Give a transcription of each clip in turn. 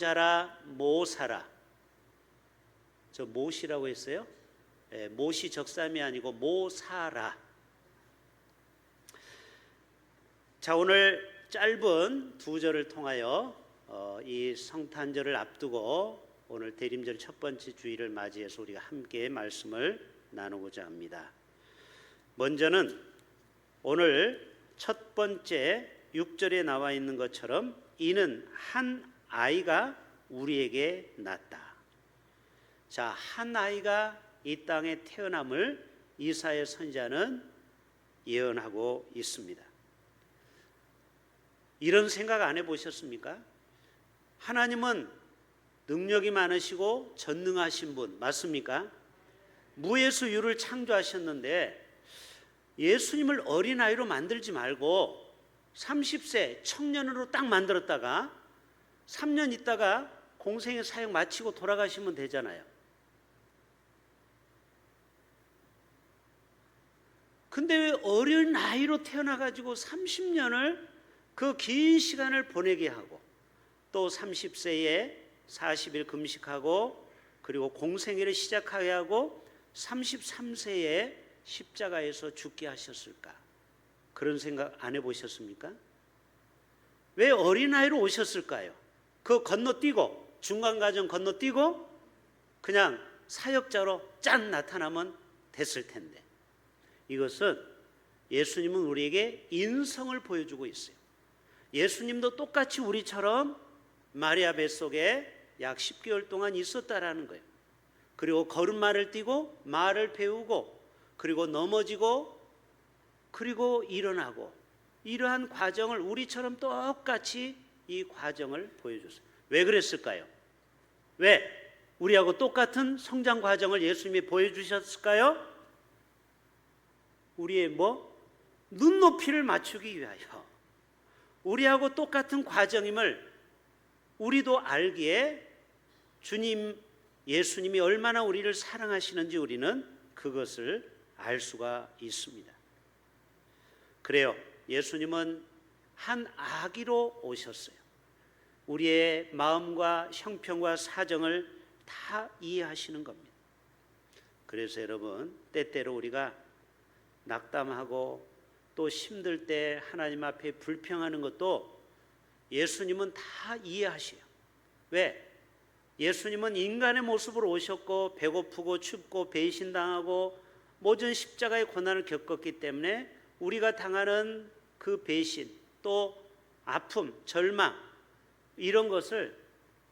자라 모사라. 저 못이라고 했어요? 못이 적삼이 아니고 모사라. 자, 오늘 짧은 두 절을 통하여 이 성탄절을 앞두고 오늘 대림절 첫 번째 주일을 맞이해서 우리가 함께 말씀을 나누고자 합니다. 먼저는 오늘 첫 번째 6절에 나와 있는 것처럼 이는 한 아이가 우리에게 났다. 자, 한 아이가 이 땅에 태어남을 이사야 선지자는 예언하고 있습니다. 이런 생각 안 해보셨습니까? 하나님은 능력이 많으시고 전능하신 분 맞습니까? 무에서 유를 창조하셨는데 예수님을 어린아이로 만들지 말고 30세 청년으로 딱 만들었다가 3년 있다가 공생의 사역 마치고 돌아가시면 되잖아요. 근데 왜 어린아이로 태어나가지고 30년을 그 긴 시간을 보내게 하고 또 30세에 40일 금식하고 그리고 공생애를 시작하게 하고 33세에 십자가에서 죽게 하셨을까? 그런 생각 안 해보셨습니까? 왜 어린아이로 오셨을까요? 그 건너뛰고 중간과정 건너뛰고 그냥 사역자로 짠 나타나면 됐을 텐데 이것은 예수님은 우리에게 인성을 보여주고 있어요. 예수님도 똑같이 우리처럼 마리아 뱃속에 약 10개월 동안 있었다라는 거예요. 그리고 걸음마를 뛰고 말을 배우고 그리고 넘어지고 그리고 일어나고 이러한 과정을 우리처럼 똑같이 이 과정을 보여줬어요. 왜 그랬을까요? 왜? 우리하고 똑같은 성장 과정을 예수님이 보여주셨을까요? 우리의 눈높이를 맞추기 위하여 우리하고 똑같은 과정임을 우리도 알기에 주님 예수님이 얼마나 우리를 사랑하시는지 우리는 그것을 알 수가 있습니다. 그래요. 예수님은 한 아기로 오셨어요. 우리의 마음과 형편과 사정을 다 이해하시는 겁니다. 그래서 여러분 때때로 우리가 낙담하고 또 힘들 때 하나님 앞에 불평하는 것도 예수님은 다 이해하셔요. 왜? 예수님은 인간의 모습으로 오셨고 배고프고 춥고 배신당하고 모든 십자가의 고난을 겪었기 때문에 우리가 당하는 그 배신 또 아픔, 절망 이런 것을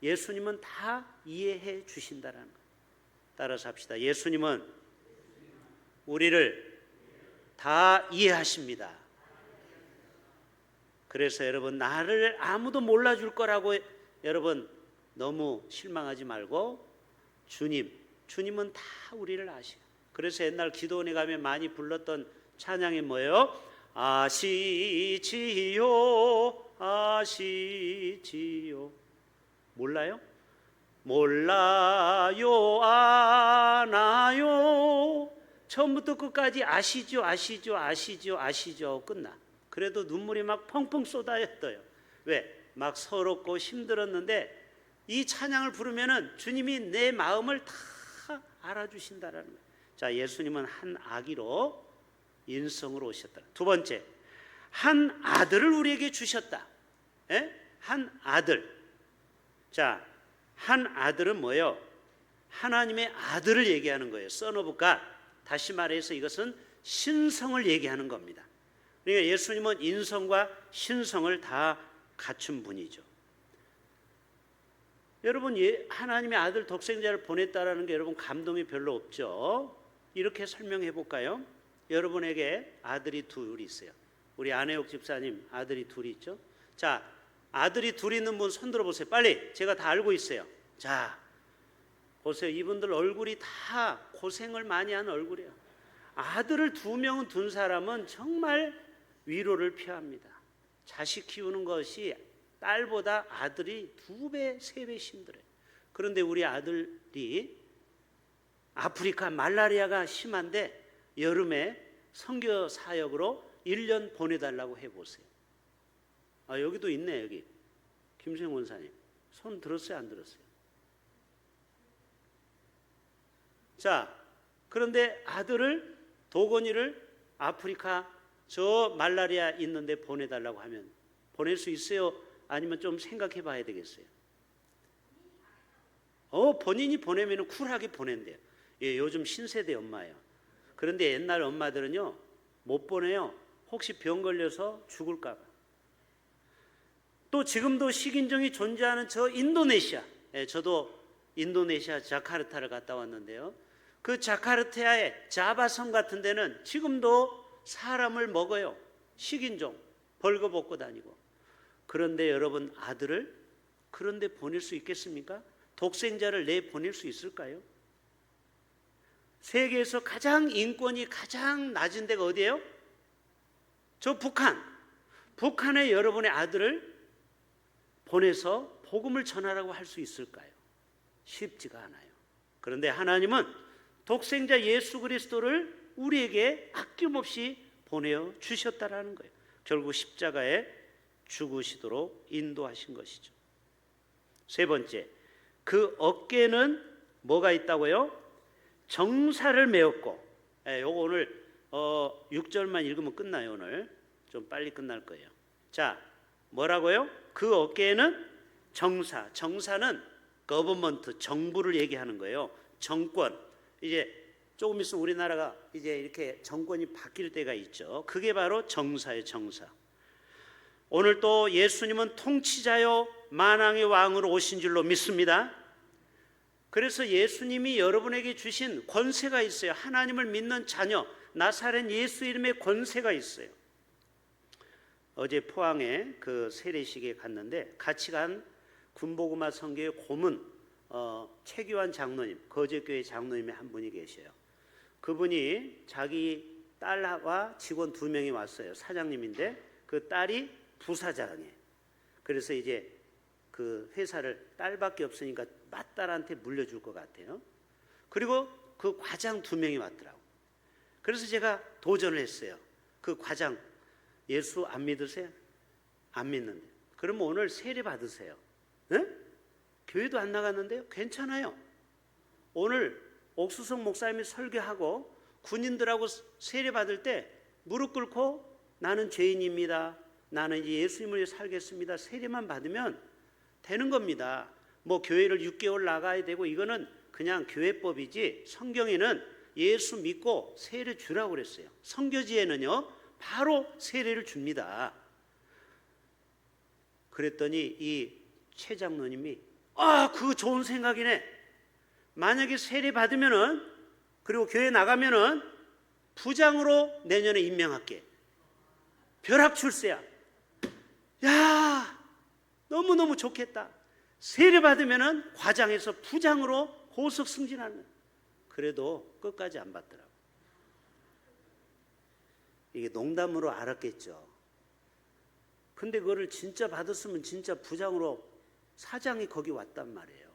예수님은 다 이해해 주신다는 거예요. 따라서 합시다. 예수님은 우리를 다 이해하십니다. 그래서 여러분 나를 아무도 몰라줄 거라고 여러분 너무 실망하지 말고 주님은 다 우리를 아셔요. 그래서 옛날 기도원에 가면 많이 불렀던 찬양이 뭐예요? 아시지요 아시지요. 몰라요? 몰라요 아나요. 처음부터 끝까지 아시죠 아시죠 아시죠 아시죠 끝나. 그래도 눈물이 막 펑펑 쏟아졌어요. 왜? 막 서럽고 힘들었는데 이 찬양을 부르면은 주님이 내 마음을 다 알아주신다라는 거예요. 자, 예수님은 한 아기로 인성으로 오셨다. 두 번째, 한 아들을 우리에게 주셨다. 한 아들. 자, 한 아들은 뭐예요? 하나님의 아들을 얘기하는 거예요. Son of God. 다시 말해서 이것은 신성을 얘기하는 겁니다. 그러니까 예수님은 인성과 신성을 다 갖춘 분이죠. 여러분 하나님의 아들 독생자를 보냈다라는 게 여러분 감동이 별로 없죠. 이렇게 설명해 볼까요? 여러분에게 아들이 둘이 있어요. 우리 안혜옥 집사님 아들이 둘이 있죠. 자, 아들이 둘 있는 분 손 들어보세요. 빨리. 제가 다 알고 있어요. 자, 보세요. 이분들 얼굴이 다 고생을 많이 한 얼굴이에요. 아들을 2명은 둔 사람은 정말 위로를 표합니다. 자식 키우는 것이 딸보다 아들이 2배, 3배 힘들어요. 그런데 우리 아들이 아프리카 말라리아가 심한데 여름에 선교 사역으로 1년 보내달라고 해보세요. 여기도 있네. 여기 김수영 원사님 손 들었어요, 안 들었어요? 자, 그런데 아들을, 도건이를 아프리카 저 말라리아 있는데 보내달라고 하면 보낼 수 있어요? 아니면 좀 생각해 봐야 되겠어요? 본인이 보내면 쿨하게 보낸대요. 예, 요즘 신세대 엄마예요. 그런데 옛날 엄마들은요, 못 보내요. 혹시 병 걸려서 죽을까 봐. 또 지금도 식인종이 존재하는 저 인도네시아, 예, 저도 인도네시아 자카르타를 갔다 왔는데요. 그 자카르타의 자바섬 같은 데는 지금도 사람을 먹어요. 식인종 벌거벗고 다니고. 그런데 여러분, 아들을 그런데 보낼 수 있겠습니까? 독생자를 내보낼 수 있을까요? 세계에서 가장 인권이 가장 낮은 데가 어디예요? 저 북한. 북한에 여러분의 아들을 보내서 복음을 전하라고 할 수 있을까요? 쉽지가 않아요. 그런데 하나님은 독생자 예수 그리스도를 우리에게 아낌없이 보내어 주셨다라는 거예요. 결국 십자가에 죽으시도록 인도하신 것이죠. 세 번째, 그 어깨에는 뭐가 있다고요? 정사를 메었고, 요거 오늘 6절만 읽으면 끝나요. 오늘 좀 빨리 끝날 거예요. 자, 뭐라고요? 그 어깨에는 정사. 정사는 거버먼트, 정부를 얘기하는 거예요. 정권. 이제 조금 있으면 우리나라가 이제 이렇게 정권이 바뀔 때가 있죠. 그게 바로 정사예요, 정사. 오늘 또 예수님은 통치자요 만왕의 왕으로 오신 줄로 믿습니다. 그래서 예수님이 여러분에게 주신 권세가 있어요. 하나님을 믿는 자녀, 나사렛 예수 이름의 권세가 있어요. 어제 포항에 그 세례식에 갔는데 같이 간 군복음화 성교의 고문 최규환 장로님, 거제교회 장로님의 한 분이 계셔요. 그분이 자기 딸과 직원 2명이 왔어요. 사장님인데 그 딸이 부사장이에요. 그래서 이제 그 회사를 딸밖에 없으니까 맏딸한테 물려줄 것 같아요. 그리고 그 과장 2명이 왔더라고. 그래서 제가 도전을 했어요. 그 과장 예수 안 믿으세요? 안 믿는데. 그러면 오늘 세례 받으세요. 네? 교회도 안 나갔는데요? 괜찮아요. 오늘 옥수성 목사님이 설교하고 군인들하고 세례 받을 때 무릎 꿇고 나는 죄인입니다. 나는 이제 예수님을 위해 살겠습니다. 세례만 받으면 되는 겁니다. 뭐 교회를 6개월 나가야 되고 이거는 그냥 교회법이지 성경에는 예수 믿고 세례 주라고 그랬어요. 선교지에는요 바로 세례를 줍니다. 그랬더니 이 최 장로님이 그거 좋은 생각이네. 만약에 세례 받으면은 그리고 교회 나가면은 부장으로 내년에 임명할게. 벼락 출세야. 야, 너무너무 좋겠다. 세례 받으면은 과장에서 부장으로 고속 승진하는. 그래도 끝까지 안 받더라고. 이게 농담으로 알았겠죠. 근데 그거를 진짜 받았으면 진짜 부장으로 사장이 거기 왔단 말이에요.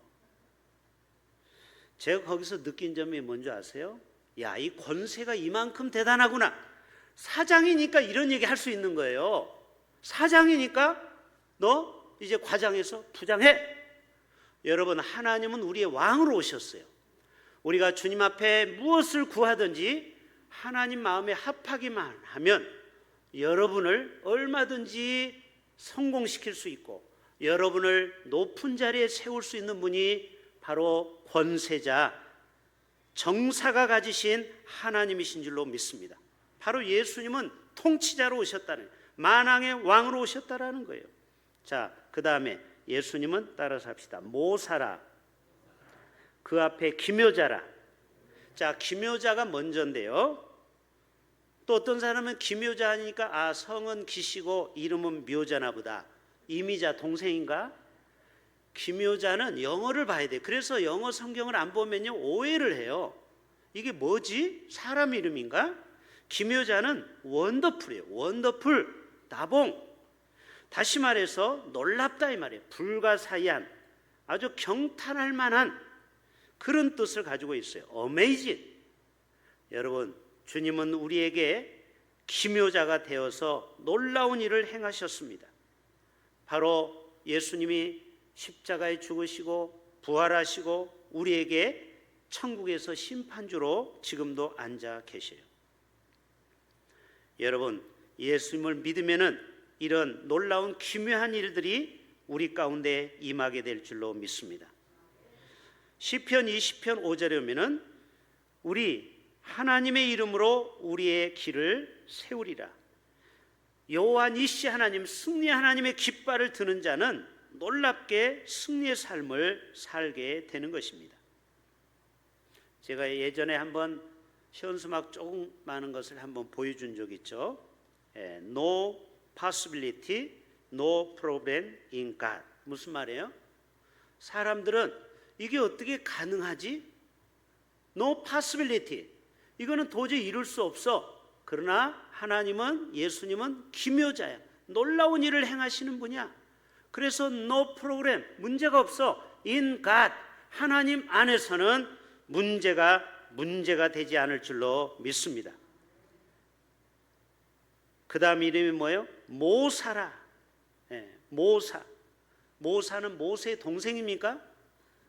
제가 거기서 느낀 점이 뭔지 아세요? 야, 이 권세가 이만큼 대단하구나. 사장이니까 이런 얘기 할 수 있는 거예요. 사장이니까 너 이제 과장에서 부장해. 여러분, 하나님은 우리의 왕으로 오셨어요. 우리가 주님 앞에 무엇을 구하든지 하나님 마음에 합하기만 하면 여러분을 얼마든지 성공시킬 수 있고 여러분을 높은 자리에 세울 수 있는 분이 바로 권세자, 정사가 가지신 하나님이신 줄로 믿습니다. 바로 예수님은 통치자로 오셨다는, 만왕의 왕으로 오셨다라는 거예요. 자, 그 다음에 예수님은 따라서 합시다. 모사라, 그 앞에 기묘자라. 자, 기묘자가 먼저인데요. 또 어떤 사람은 기묘자 하니까 성은 기시고 이름은 묘자나 보다. 이미자 동생인가? 기묘자는 영어를 봐야 돼요. 그래서 영어 성경을 안 보면요 오해를 해요. 이게 뭐지? 사람 이름인가? 기묘자는 원더풀이에요. 원더풀, 나봉. 다시 말해서 놀랍다 이 말이에요. 불가사의한, 아주 경탄할 만한 그런 뜻을 가지고 있어요. 어메이징. 여러분, 주님은 우리에게 기묘자가 되어서 놀라운 일을 행하셨습니다. 바로 예수님이 십자가에 죽으시고 부활하시고 우리에게 천국에서 심판주로 지금도 앉아 계셔요. 여러분, 예수님을 믿으면은 이런 놀라운 기묘한 일들이 우리 가운데 임하게 될 줄로 믿습니다. 시편 20편 5절에 오면은 우리 하나님의 이름으로 우리의 길을 세우리라. 여호와 니시 하나님, 승리 하나님의 깃발을 드는 자는 놀랍게 승리의 삶을 살게 되는 것입니다. 제가 예전에 한번 현수막 조금 많은 것을 한번 보여준 적 있죠. No possibility, no problem in God. 무슨 말이에요? 사람들은 이게 어떻게 가능하지? No possibility. 이거는 도저히 이룰 수 없어. 그러나 하나님은, 예수님은 기묘자야. 놀라운 일을 행하시는 분이야. 그래서 no problem, 문제가 없어. In God, 하나님 안에서는 문제가 되지 않을 줄로 믿습니다. 그 다음 이름이 뭐예요? 모사라. 모사. 모사는 모세의 동생입니까?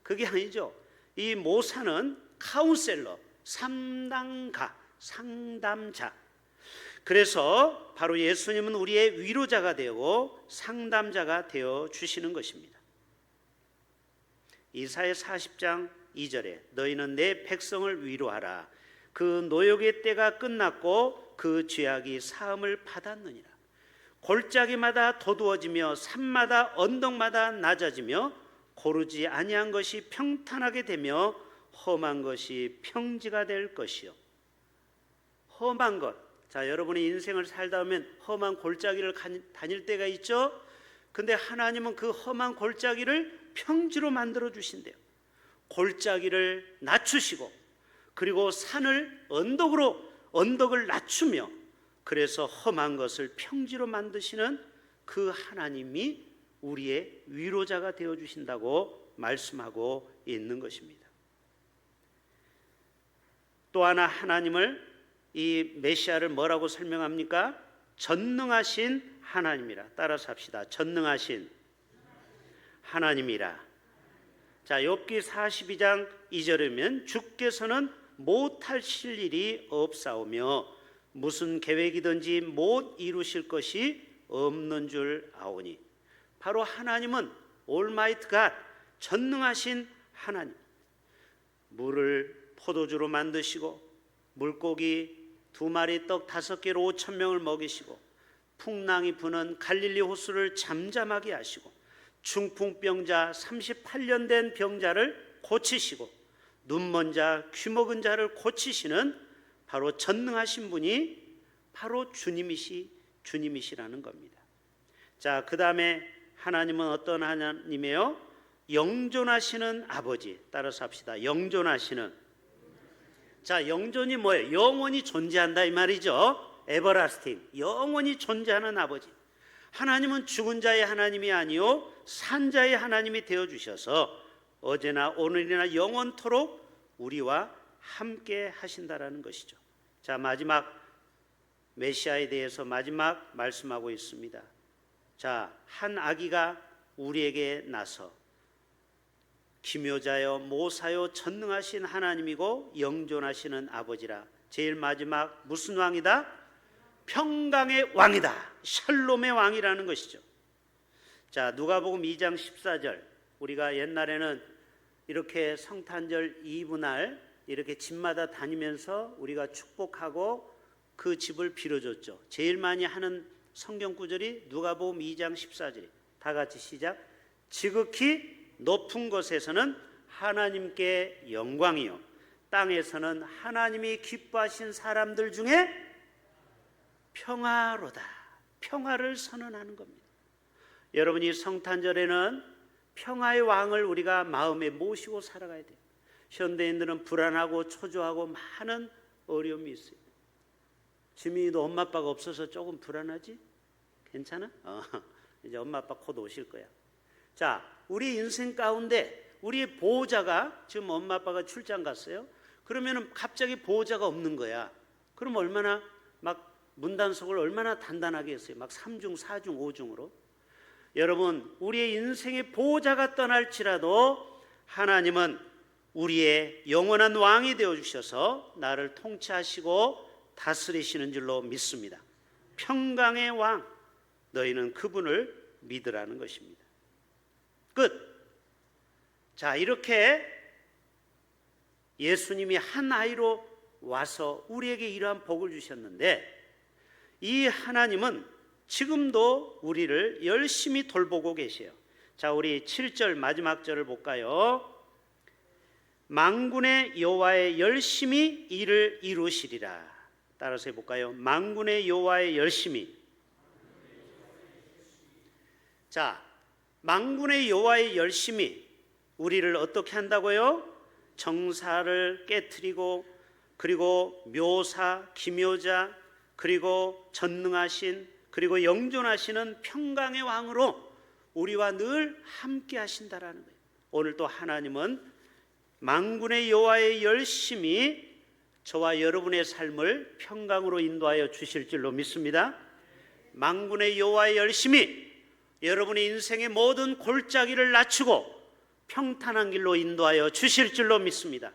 그게 아니죠. 이 모사는 카운셀러, 상담자. 그래서 바로 예수님은 우리의 위로자가 되고 상담자가 되어 주시는 것입니다. 이사야 40장 2절에 너희는 내 백성을 위로하라. 그 노역의 때가 끝났고 그 죄악이 사함을 받았느니라. 골짜기마다 도두어지며 산마다 언덕마다 낮아지며 고르지 아니한 것이 평탄하게 되며 험한 것이 평지가 될 것이요. 험한 것. 자, 여러분이 인생을 살다 보면 험한 골짜기를 다닐 때가 있죠. 근데 하나님은 그 험한 골짜기를 평지로 만들어 주신대요. 골짜기를 낮추시고 그리고 산을 언덕을 낮추며 그래서 험한 것을 평지로 만드시는 그 하나님이 우리의 위로자가 되어 주신다고 말씀하고 있는 것입니다. 또 하나 하나님을, 이 메시아를 뭐라고 설명합니까? 전능하신 하나님이라. 따라서 합시다. 전능하신 하나님이라. 자, 욥기 42장 2절이면 주께서는 못하실 일이 없사오며 무슨 계획이든지 못 이루실 것이 없는 줄 아오니. 바로 하나님은 올마이트 갓, 전능하신 하나님. 물을 포도주로 만드시고 물고기 2마리 떡 5개로 5,000명을 먹이시고 풍랑이 부는 갈릴리 호수를 잠잠하게 하시고 중풍병자 38년 된 병자를 고치시고 눈먼 자, 귀먹은 자를 고치시는 바로 전능하신 분이 바로 주님이시라는 겁니다. 자, 그 다음에 하나님은 어떤 하나님이에요? 영존하시는 아버지. 따라서 합시다. 영존하시는. 자, 영존이 뭐예요? 영원히 존재한다 이 말이죠. 에버라스팅, 영원히 존재하는 아버지. 하나님은 죽은 자의 하나님이 아니요 산 자의 하나님이 되어주셔서 어제나 오늘이나 영원토록 우리와 함께 하신다라는 것이죠. 자, 마지막 메시아에 대해서 마지막 말씀하고 있습니다. 자, 한 아기가 우리에게 나서 기묘자여 모사여 전능하신 하나님이고 영존하시는 아버지라. 제일 마지막 무슨 왕이다? 평강의 왕이다. 샬롬의 왕이라는 것이죠. 자, 누가복음 2장 14절. 우리가 옛날에는 이렇게 성탄절 이브 날 이렇게 집마다 다니면서 우리가 축복하고 그 집을 빌어줬죠. 제일 많이 하는 성경 구절이 누가복음 2장 14절이. 다 같이 시작. 지극히 높은 곳에서는 하나님께 영광이요 땅에서는 하나님이 기뻐하신 사람들 중에 평화로다. 평화를 선언하는 겁니다. 여러분이 성탄절에는 평화의 왕을 우리가 마음에 모시고 살아가야 돼요. 현대인들은 불안하고 초조하고 많은 어려움이 있어요. 지민이도 엄마 아빠가 없어서 조금 불안하지? 괜찮아? 이제 엄마 아빠 곧 오실 거야. 자, 우리 인생 가운데 우리 보호자가 지금 엄마 아빠가 출장 갔어요. 그러면은 갑자기 보호자가 없는 거야. 그럼 얼마나 막 문단속을 얼마나 단단하게 했어요. 막 3중, 4중, 5중으로. 여러분, 우리의 인생의 보호자가 떠날지라도 하나님은 우리의 영원한 왕이 되어주셔서 나를 통치하시고 다스리시는 줄로 믿습니다. 평강의 왕, 너희는 그분을 믿으라는 것입니다. 끝. 자, 이렇게 예수님이 한 아이로 와서 우리에게 이러한 복을 주셨는데, 이 하나님은 지금도 우리를 열심히 돌보고 계세요. 자, 우리 7절 마지막 절을 볼까요? 만군의 여호와의 열심히 일을 이루시리라. 따라서 해볼까요? 만군의 여호와의 열심히. 자, 만군의 여호와의 열심히 우리를 어떻게 한다고요? 정사를 깨트리고, 그리고 묘사, 기묘자, 그리고 전능하신, 그리고 영존하시는 평강의 왕으로 우리와 늘 함께 하신다라는 거예요. 오늘 또 하나님은 만군의 여호와의 열심히 저와 여러분의 삶을 평강으로 인도하여 주실 줄로 믿습니다. 만군의 여호와의 열심히 여러분의 인생의 모든 골짜기를 낮추고 평탄한 길로 인도하여 주실 줄로 믿습니다.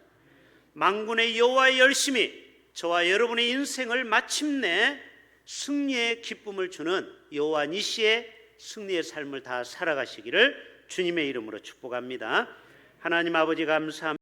만군의 여호와의 열심히 저와 여러분의 인생을 마침내 승리의 기쁨을 주는 여호와 니시의 승리의 삶을 다 살아가시기를 주님의 이름으로 축복합니다. 하나님 아버지 감사합니다.